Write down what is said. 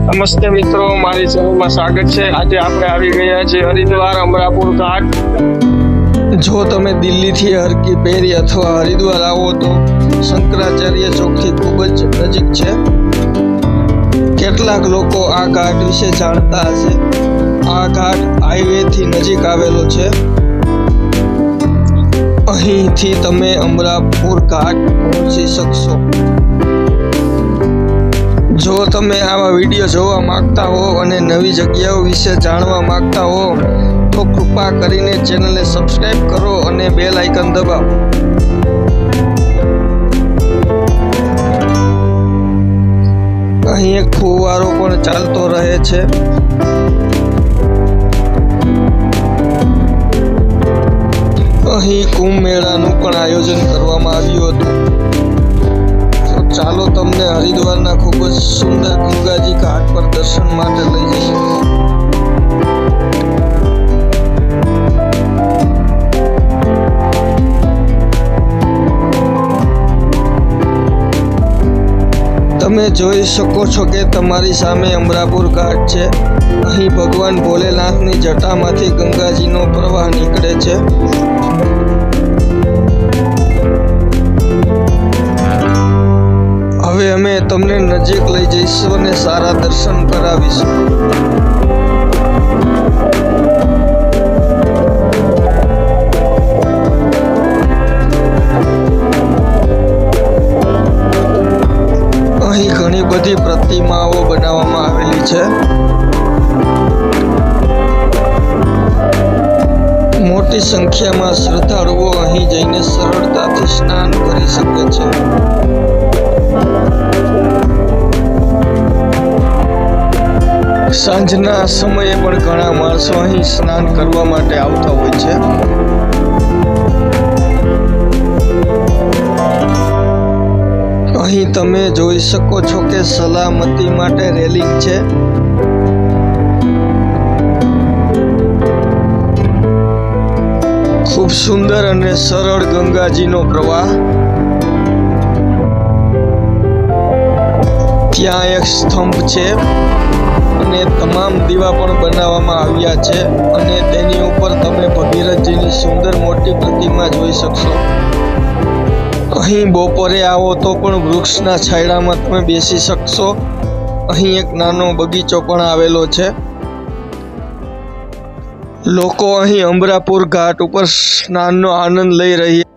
નમસ્તે મિત્રો, મારી ચેનલમાં સ્વાગત છે। આજે આપણે આવી ગયા છીએ હરિદ્વાર અમરાપુર ઘાટ। જો તમે દિલ્હીથી હર કી પેરી અથવા હરિદ્વાર આવો તો શંકરાચાર્ય ચોકથી ખૂબ જ નજીક છે। કેટલાક લોકો આ ઘાટ વિશે જાણતા હશે। આ ઘાટ હાઈવેથી નજીક આવેલો છે। અહીંથી તમે અમરાપુર ઘાટ પહોંચી શકશો। જો તમે આવા વિડીયો જોવા માંગતા હો અને નવી જગ્યાઓ વિશે જાણવા માંગતા હો તો કૃપા કરીને ચેનલને સબસ્ક્રાઇબ કરો અને બેલ આઇકન દબાવો। અહીં એક ફુવારો પણ ચાલતો રહે છે। અહીં કુંભ મેળાનું પણ આયોજન કરવામાં આવ્યું હતું। ચાલો તમને હરિદ્વારના ખૂબ જ સુંદર ગંગાજી ઘાટ પર દર્શન માટે લઈ જઈએ। તમે જોઈ શકો છો કે તમારી સામે અમરાપુર ઘાટ છે। અહીં ભગવાન ભોલેનાથની જટામાંથી ગંગાજીનો પ્રવાહ નીકળે છે। હવે અમે તમને નજીક લઈ જઈશું અને સારા દર્શન કરાવીશું। અહીં ઘણી બધી પ્રતિમાઓ બનાવવામાં આવેલી છે। મોટી સંખ્યામાં શ્રદ્ધાળુઓ અહીં જઈને સરળતાથી સ્નાન કરી શકે છે। સાંજના સમયે પણ ઘણા માણસો અહીં સ્નાન કરવા માટે આવતા હોય છે। અહીં તમે જોઈ શકો છો કે સલામતી માટે રેલિંગ છે। ખૂબ સુંદર અને સરળ ગંગાજીનો પ્રવાહ। ત્યાં એક સ્તંભ છે અને તમામ દીવા પણ બનાવવામાં આવ્યા છે અને તેની ઉપર તમે ભગીરથજીની સુંદર મોટી પ્રતિમા જોઈ શકશો। અહીં બપોરે આવો તો પણ વૃક્ષના છાંયડામાં તમે બેસી શકશો। અહીં એક નાનો બગીચો પણ આવેલો છે। લોકો અહીં અમરાપુર ઘાટ ઉપર સ્નાનનો આનંદ લઈ રહ્યા